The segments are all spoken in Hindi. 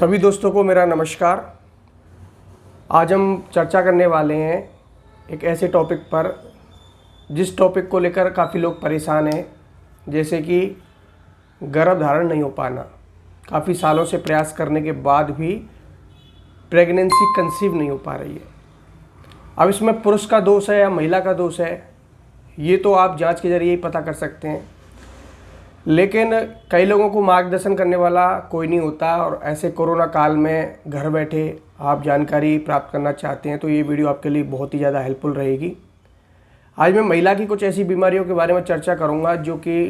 सभी दोस्तों को मेरा नमस्कार। आज हम चर्चा करने वाले हैं एक ऐसे टॉपिक पर जिस टॉपिक को लेकर काफ़ी लोग परेशान हैं, जैसे कि गर्भधारण नहीं हो पाना। काफ़ी सालों से प्रयास करने के बाद भी प्रेगनेंसी कंसीव नहीं हो पा रही है। अब इसमें पुरुष का दोष है या महिला का दोष है, ये तो आप जांच के ज़रिए ही पता कर सकते हैं। लेकिन कई लोगों को मार्गदर्शन करने वाला कोई नहीं होता, और ऐसे कोरोना काल में घर बैठे आप जानकारी प्राप्त करना चाहते हैं तो ये वीडियो आपके लिए बहुत ही ज़्यादा हेल्पफुल रहेगी। आज मैं महिला की कुछ ऐसी बीमारियों के बारे में चर्चा करूंगा जो कि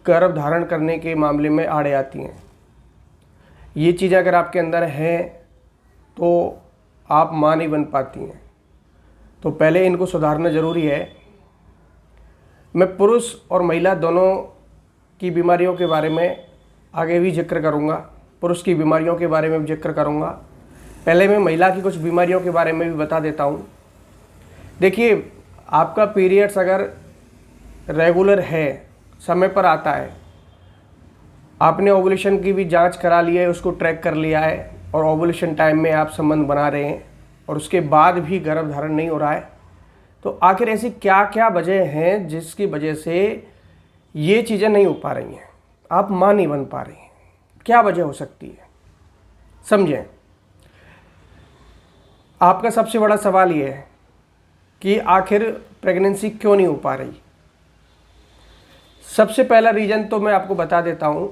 गर्भ धारण करने के मामले में आड़े आती हैं। ये चीज़ें अगर आपके अंदर हैं तो आप माँ नहीं बन पाती हैं, तो पहले इनको सुधारना ज़रूरी है। मैं पुरुष और महिला दोनों की बीमारियों के बारे में आगे भी जिक्र करूंगा, पुरुष की बीमारियों के बारे में भी जिक्र करूंगा। पहले मैं महिला की कुछ बीमारियों के बारे में भी बता देता हूं। देखिए, आपका पीरियड्स अगर रेगुलर है, समय पर आता है, आपने ओवुलेशन की भी जांच करा ली है, उसको ट्रैक कर लिया है और ओवुलेशन टाइम में आप संबंध बना रहे हैं और उसके बाद भी गर्भ धारण नहीं हो रहा है, तो आखिर ऐसी क्या क्या वजह हैं जिसकी वजह से ये चीज़ें नहीं हो पा रही हैं, आप माँ नहीं बन पा रही हैं? क्या वजह हो सकती है, समझें। आपका सबसे बड़ा सवाल ये है कि आखिर प्रेगनेंसी क्यों नहीं हो पा रही। सबसे पहला रीज़न तो मैं आपको बता देता हूँ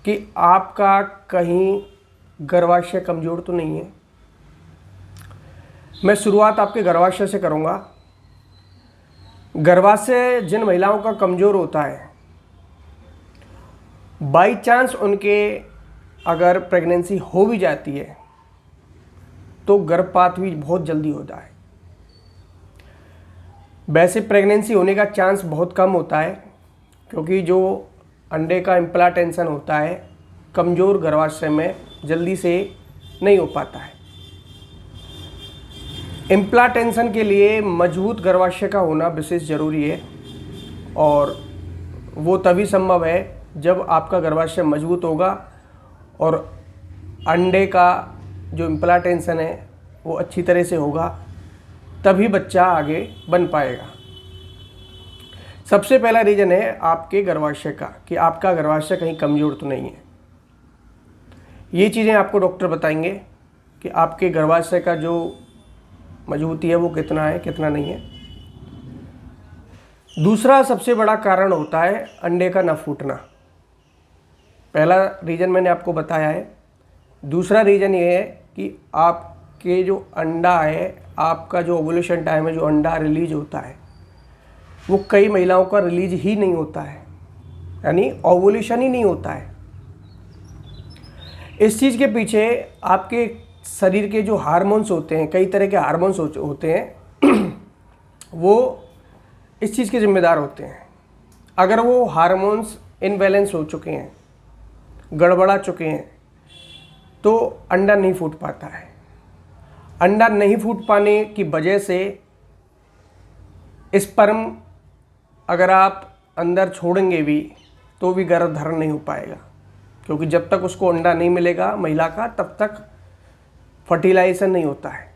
कि आपका कहीं गर्भाशय कमज़ोर तो नहीं है। मैं शुरुआत आपके गर्भाशय से करूँगा। गर्भाशय जिन महिलाओं का कमज़ोर होता है, बाई चांस उनके अगर प्रेगनेंसी हो भी जाती है तो गर्भपात भी बहुत जल्दी होता है। वैसे प्रेगनेंसी होने का चांस बहुत कम होता है, क्योंकि जो अंडे का इम्प्लांटेशन होता है कमज़ोर गर्भाशय में जल्दी से नहीं हो पाता है। इम्प्लांटेशन के लिए मजबूत गर्भाशय का होना विशेष ज़रूरी है, और वो तभी संभव है जब आपका गर्भाशय मजबूत होगा और अंडे का जो इम्प्लांटेशन है वो अच्छी तरह से होगा, तभी बच्चा आगे बन पाएगा। सबसे पहला रीज़न है आपके गर्भाशय का, कि आपका गर्भाशय कहीं कमज़ोर तो नहीं है। ये चीज़ें आपको डॉक्टर बताएंगे कि आपके गर्भाशय का जो मजबूती है वो कितना है, कितना नहीं है। दूसरा सबसे बड़ा कारण होता है अंडे का न फूटना। पहला रीज़न मैंने आपको बताया है। दूसरा रीज़न ये है कि आपके जो अंडा है, आपका जो ओवुलेशन टाइम है, जो अंडा रिलीज होता है वो कई महिलाओं का रिलीज ही नहीं होता है, यानी ओवुलेशन ही नहीं होता है। इस चीज़ के पीछे आपके शरीर के जो हार्मोन्स होते हैं, कई तरह के हार्मोन्स होते हैं, वो इस चीज़ के जिम्मेदार होते हैं। अगर वो हार्मोन्स इनबैलेंस हो चुके हैं, गड़बड़ा चुके हैं, तो अंडा नहीं फूट पाता है। अंडा नहीं फूट पाने की वजह से स्पर्म अगर आप अंदर छोड़ेंगे भी तो भी गर्भ धारण नहीं हो पाएगा, क्योंकि जब तक उसको अंडा नहीं मिलेगा महिला का, तब तक फर्टिलाइजेशन नहीं होता है।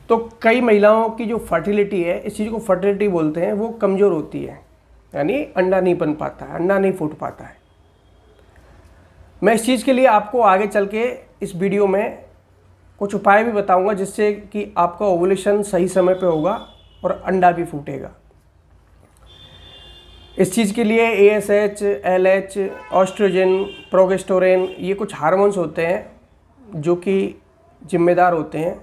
तो कई महिलाओं की जो फर्टिलिटी है, इस चीज़ को फर्टिलिटी बोलते हैं, वो कमज़ोर होती है, यानी अंडा नहीं बन पाता है, अंडा नहीं फूट पाता है। मैं इस चीज़ के लिए आपको आगे चल के इस वीडियो में कुछ उपाय भी बताऊंगा, जिससे कि आपका ओवुलेशन सही समय पे होगा और अंडा भी फूटेगा। इस चीज़ के लिए ASH, LH, ऑस्ट्रोजन, प्रोगेस्टेरोन, ये कुछ हार्मोन्स होते हैं जो कि जिम्मेदार होते हैं।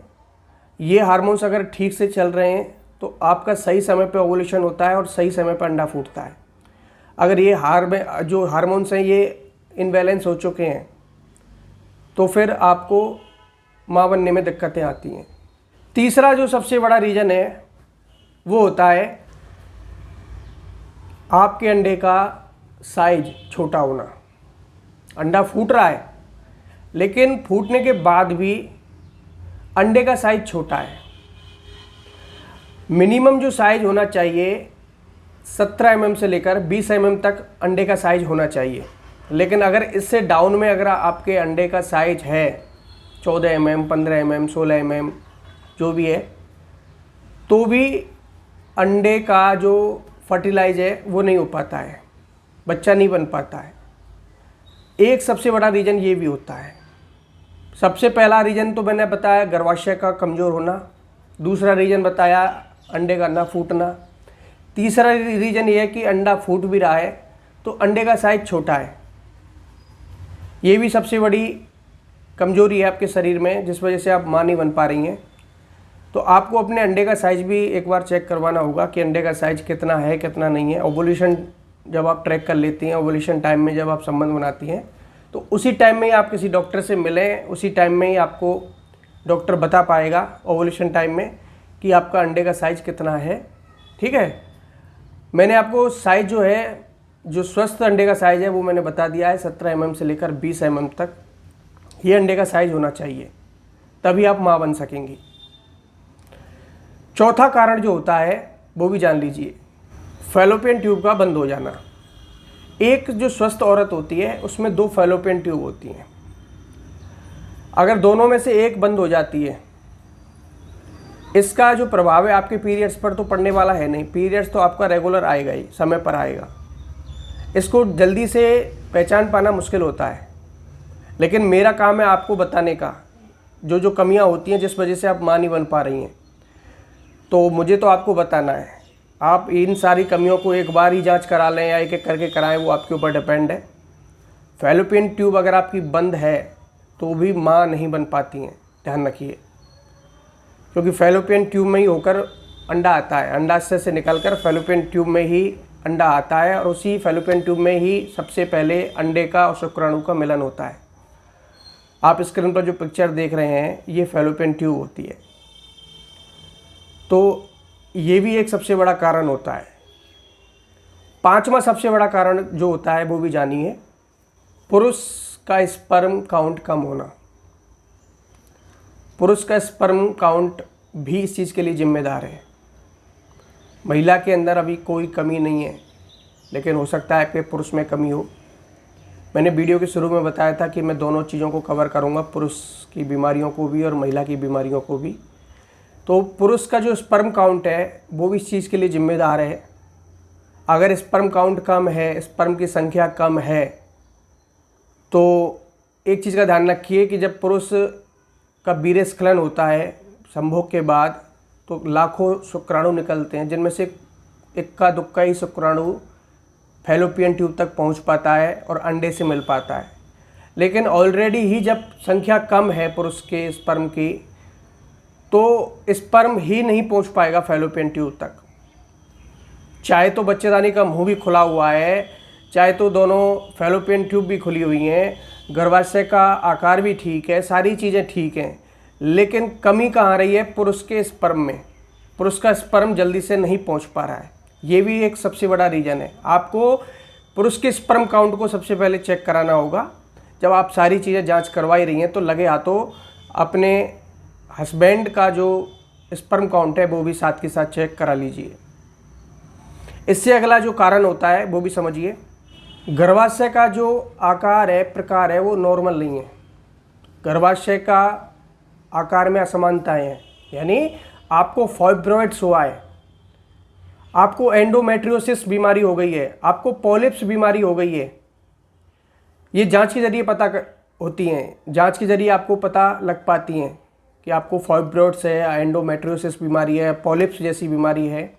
ये हार्मोन्स अगर ठीक से चल रहे हैं तो आपका सही समय पे ओवुलेशन होता है और सही समय पे अंडा फूटता है। अगर ये जो हार्मोन्स हैं ये इनबैलेंस हो चुके हैं तो फिर आपको माँ बनने में दिक्कतें आती हैं। तीसरा जो सबसे बड़ा रीज़न है वो होता है आपके अंडे का साइज छोटा होना। अंडा फूट रहा है, लेकिन फूटने के बाद भी अंडे का साइज छोटा है। मिनिमम जो साइज होना चाहिए 17 mm से लेकर 20 mm तक अंडे का साइज होना चाहिए। लेकिन अगर इससे डाउन में अगर आपके अंडे का साइज है 14 mm, 15 mm, 16 mm जो भी है, तो भी अंडे का जो फर्टिलाइज है वो नहीं हो पाता है, बच्चा नहीं बन पाता है। एक सबसे बड़ा रीज़न ये भी होता है। सबसे पहला रीज़न तो मैंने बताया गर्भाशय का कमज़ोर होना, दूसरा रीज़न बताया अंडे का ना फूटना, तीसरा रीज़न ये है कि अंडा फूट भी रहा है तो अंडे का साइज़ छोटा है। ये भी सबसे बड़ी कमज़ोरी है आपके शरीर में, जिस वजह से आप माँ नहीं बन पा रही हैं। तो आपको अपने अंडे का साइज़ भी एक बार चेक करवाना होगा कि अंडे का साइज़ कितना है कितना नहीं है। ओवुलेशन जब आप ट्रैक कर लेती हैं, ओवुलेशन टाइम में जब आप संबंध बनाती हैं, तो उसी टाइम में ही आप किसी डॉक्टर से मिलें, उसी टाइम में ही आपको डॉक्टर बता पाएगा ओवुलेशन टाइम में कि आपका अंडे का साइज़ कितना है। ठीक है, मैंने आपको साइज़ जो है, जो स्वस्थ अंडे का साइज़ है वो मैंने बता दिया है। 17 mm से लेकर 20 mm तक ये अंडे का साइज़ होना चाहिए, तभी आप माँ बन सकेंगी। चौथा कारण जो होता है वो भी जान लीजिए, फैलोपियन ट्यूब का बंद हो जाना। एक जो स्वस्थ औरत होती है उसमें 2 फैलोपियन ट्यूब होती हैं। अगर दोनों में से एक बंद हो जाती है, इसका जो प्रभाव है आपके पीरियड्स पर तो पड़ने वाला है नहीं। पीरियड्स तो आपका रेगुलर आएगा ही, समय पर आएगा। इसको जल्दी से पहचान पाना मुश्किल होता है, लेकिन मेरा काम है आपको बताने का जो जो कमियां होती हैं जिस वजह से आप माँ नहीं बन पा रही हैं। तो मुझे तो आपको बताना है। आप इन सारी कमियों को एक बार ही जांच करा लें या एक एक करके कराएं, वो आपके ऊपर डिपेंड है। फैलोपियन ट्यूब अगर आपकी बंद है तो भी माँ नहीं बन पाती हैं, ध्यान रखिए। क्योंकि फैलोपियन ट्यूब में ही होकर अंडा आता है, अंडाशय से निकलकर फैलोपियन ट्यूब में ही अंडा आता है, और उसी फैलोपियन ट्यूब में ही सबसे पहले अंडे का और शुक्राणु का मिलन होता है। आप स्क्रीन पर जो पिक्चर देख रहे हैं ये फैलोपियन ट्यूब होती है। तो ये भी एक सबसे बड़ा कारण होता है। पांचवा सबसे बड़ा कारण जो होता है वो भी जानिए, पुरुष का स्पर्म काउंट कम होना। पुरुष का स्पर्म काउंट भी इस चीज़ के लिए जिम्मेदार है। महिला के अंदर अभी कोई कमी नहीं है, लेकिन हो सकता है कि पुरुष में कमी हो। मैंने वीडियो के शुरू में बताया था कि मैं दोनों चीज़ों को कवर करूंगा, पुरुष की बीमारियों को भी और महिला की बीमारियों को भी। तो पुरुष का जो स्पर्म काउंट है वो भी इस चीज़ के लिए जिम्मेदार है। अगर स्पर्म काउंट कम है, स्पर्म की संख्या कम है, तो एक चीज़ का ध्यान रखिए कि जब पुरुष का वीर्य स्खलन होता है संभोग के बाद, तो लाखों शुक्राणु निकलते हैं, जिनमें से इक्का दुक्का ही शुक्राणु फैलोपियन ट्यूब तक पहुंच पाता है और अंडे से मिल पाता है। लेकिन ऑलरेडी ही जब संख्या कम है पुरुष के स्पर्म की, तो स्पर्म ही नहीं पहुंच पाएगा फैलोपियन ट्यूब तक। चाहे तो बच्चेदानी का मुंह भी खुला हुआ है, चाहे तो दोनों फैलोपियन ट्यूब भी खुली हुई हैं, गर्भाशय का आकार भी ठीक है, सारी चीज़ें ठीक हैं, लेकिन कमी कहाँ रही है? पुरुष के स्पर्म में। पुरुष का स्पर्म जल्दी से नहीं पहुंच पा रहा है। ये भी एक सबसे बड़ा रीज़न है। आपको पुरुष के स्पर्म काउंट को सबसे पहले चेक कराना होगा। जब आप सारी चीज़ें जांच करवा ही रही हैं तो लगे हाथों अपने हस्बैंड का जो स्पर्म काउंट है वो भी साथ के साथ चेक करा लीजिए। इससे अगला जो कारण होता है वो भी समझिए, गर्भाशय का जो आकार है, प्रकार है, वो नॉर्मल नहीं है। गर्भाशय का आकार में असमानताएं हैं, यानी आपको फाइब्रॉइड्स हुआ है, आपको एंडोमेट्रियोसिस बीमारी हो गई है, आपको पॉलिप्स बीमारी हो गई है। ये जांच के जरिए पता होती हैं, जांच के जरिए आपको पता लग पाती हैं कि आपको फाइब्रॉइड्स है, एंडोमेट्रियोसिस बीमारी है, पॉलिप्स जैसी बीमारी है।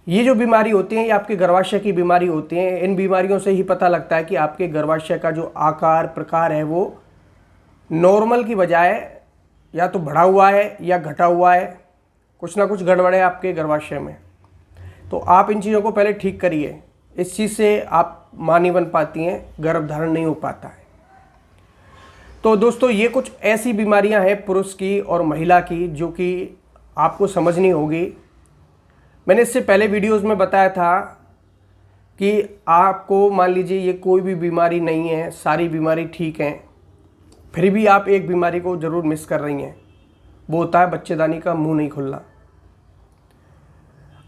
ये जो बीमारी होती हैं ये आपके गर्भाशय की बीमारी होती हैं। इन बीमारियों से ही पता लगता है कि आपके गर्भाशय का जो आकार प्रकार है वो नॉर्मल की बजाय या तो बढ़ा हुआ है या घटा हुआ है, कुछ ना कुछ गड़बड़ है आपके गर्भाशय में। तो आप इन चीज़ों को पहले ठीक करिए। इस चीज़ से आप माँ नहीं बन पाती हैं, गर्भ धारण नहीं हो पाता है। तो दोस्तों ये कुछ ऐसी बीमारियां हैं पुरुष की और महिला की जो कि आपको समझनी होगी। मैंने इससे पहले वीडियोस में बताया था कि आपको मान लीजिए ये कोई भी बीमारी नहीं है, सारी बीमारी ठीक हैं, फिर भी आप एक बीमारी को ज़रूर मिस कर रही हैं। वो होता है बच्चेदानी का मुंह नहीं खुलना।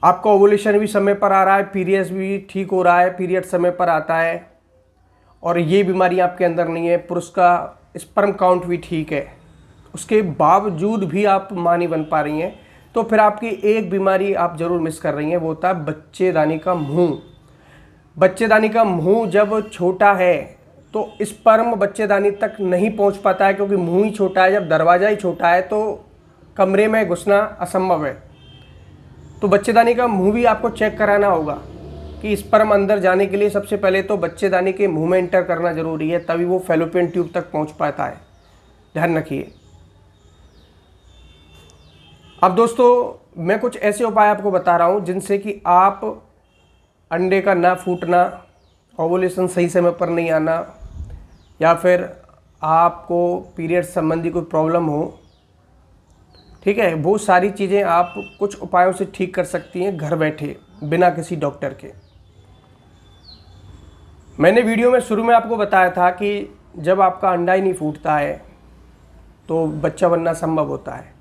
आपका ओवुलेशन भी समय पर आ रहा है, पीरियड्स भी ठीक हो रहा है, पीरियड समय पर आता है, और ये बीमारी आपके अंदर नहीं है, पुरुष का स्पर्म काउंट भी ठीक है, उसके बावजूद भी आप मां नहीं बन पा रही हैं, तो फिर आपकी एक बीमारी आप ज़रूर मिस कर रही हैं, वो होता है बच्चेदानी का मुंह। बच्चेदानी का मुंह जब छोटा है तो स्पर्म बच्चेदानी तक नहीं पहुंच पाता है, क्योंकि मुंह ही छोटा है। जब दरवाज़ा ही छोटा है तो कमरे में घुसना असंभव है। तो बच्चेदानी का मुंह भी आपको चेक कराना होगा कि स्पर्म अंदर जाने के लिए सबसे पहले तो बच्चेदानी के मुंह में एंटर करना ज़रूरी है, तभी वो फैलोपियन ट्यूब तक पहुंच पाता है। ध्यान रखिए। अब दोस्तों मैं कुछ ऐसे उपाय आपको बता रहा हूं जिनसे कि आप अंडे का ना फूटना, ओवुलेशन सही समय पर नहीं आना, या फिर आपको पीरियड संबंधी कोई प्रॉब्लम हो, ठीक है, वो सारी चीज़ें आप कुछ उपायों से ठीक कर सकती हैं घर बैठे बिना किसी डॉक्टर के। मैंने वीडियो में शुरू में आपको बताया था कि जब आपका अंडा ही नहीं फूटता है तो बच्चा बनना संभव होता है।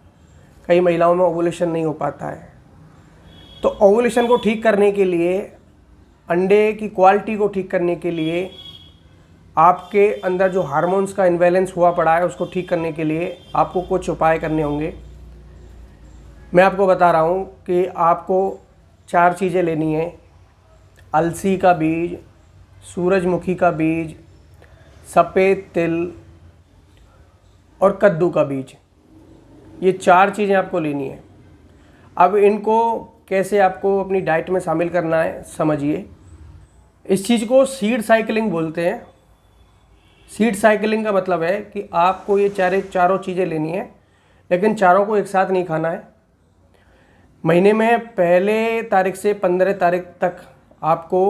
कई महिलाओं में ओवुलेशन नहीं हो पाता है। तो ओवुलेशन को ठीक करने के लिए, अंडे की क्वालिटी को ठीक करने के लिए, आपके अंदर जो हार्मोन्स का इम्बैलेंस हुआ पड़ा है उसको ठीक करने के लिए आपको कुछ उपाय करने होंगे। मैं आपको बता रहा हूँ कि आपको 4 चीज़ें लेनी हैं। अलसी का बीज, सूरजमुखी का बीज, सफ़ेद तिल और कद्दू का बीज। ये 4 चीज़ें आपको लेनी है। अब इनको कैसे आपको अपनी डाइट में शामिल करना है समझिए। इस चीज़ को सीड साइकिलिंग बोलते हैं। सीड साइकिलिंग का मतलब है कि आपको ये चारों चीज़ें लेनी है, लेकिन चारों को एक साथ नहीं खाना है। महीने में पहले तारीख से 15 तारीख तक आपको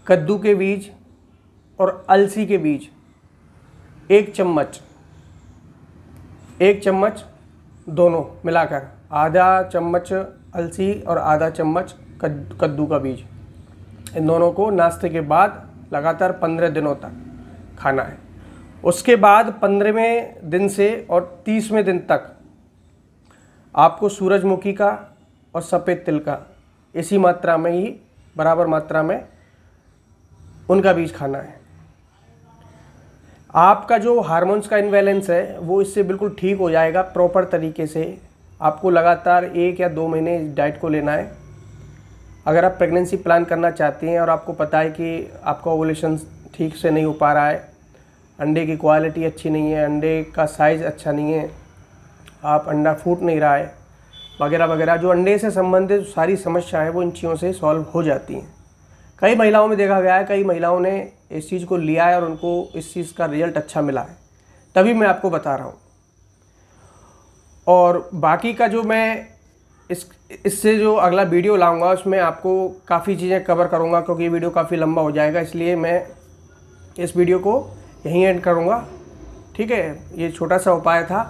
कद्दू के बीज और अलसी के बीज 1 चम्मच दोनों मिलाकर, आधा चम्मच अलसी और आधा चम्मच कद्दू का बीज, इन दोनों को नाश्ते के बाद लगातार 15 दिनों तक खाना है। उसके बाद 15वें दिन से और 30वें दिन तक आपको सूरजमुखी का और सफ़ेद तिल का इसी मात्रा में ही, बराबर मात्रा में उनका बीज खाना है। आपका जो हार्मोन्स का इम्बैलेंस है वो इससे बिल्कुल ठीक हो जाएगा प्रॉपर तरीके से। आपको लगातार 1 या 2 महीने इस डाइट को लेना है। अगर आप प्रेगनेंसी प्लान करना चाहती हैं और आपको पता है कि आपका ओवुलेशन ठीक से नहीं हो पा रहा है, अंडे की क्वालिटी अच्छी नहीं है, अंडे का साइज़ अच्छा नहीं है, आप अंडा फूट नहीं रहा है, वगैरह वगैरह, जो अंडे से संबंधित सारी समस्याएं वो इन चीज़ों से सॉल्व हो जाती हैं। कई महिलाओं में देखा गया है, कई महिलाओं ने इस चीज़ को लिया है और उनको इस चीज़ का रिजल्ट अच्छा मिला है, तभी मैं आपको बता रहा हूँ। और बाकी का जो मैं इससे जो अगला वीडियो लाऊंगा उसमें आपको काफ़ी चीज़ें कवर करूँगा, क्योंकि ये वीडियो काफ़ी लंबा हो जाएगा, इसलिए मैं इस वीडियो को यहीं एंड करूँगा। ठीक है, ये छोटा सा उपाय था,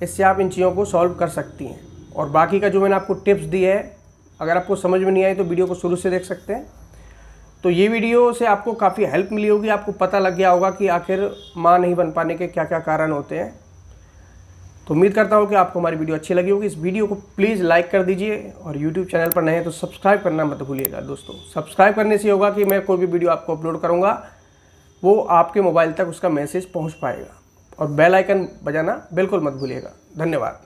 इससे आप इन चीज़ों को सॉल्व कर सकती हैं। और बाकी का जो मैंने आपको टिप्स दिए है, अगर आपको समझ में नहीं आई तो वीडियो को शुरू से देख सकते हैं। तो ये वीडियो से आपको काफ़ी हेल्प मिली होगी, आपको पता लग गया होगा कि आखिर माँ नहीं बन पाने के क्या क्या कारण होते हैं। तो उम्मीद करता हूँ कि आपको हमारी वीडियो अच्छी लगी होगी। इस वीडियो को प्लीज़ लाइक कर दीजिए और यूट्यूब चैनल पर नए हैं तो सब्सक्राइब करना मत भूलिएगा दोस्तों। सब्सक्राइब करने से होगा कि मैं कोई भी वीडियो आपको अपलोड करूँगा वो आपके मोबाइल तक उसका मैसेज पहुँच पाएगा, और बेल आइकन बजाना बिल्कुल मत भूलिएगा। धन्यवाद।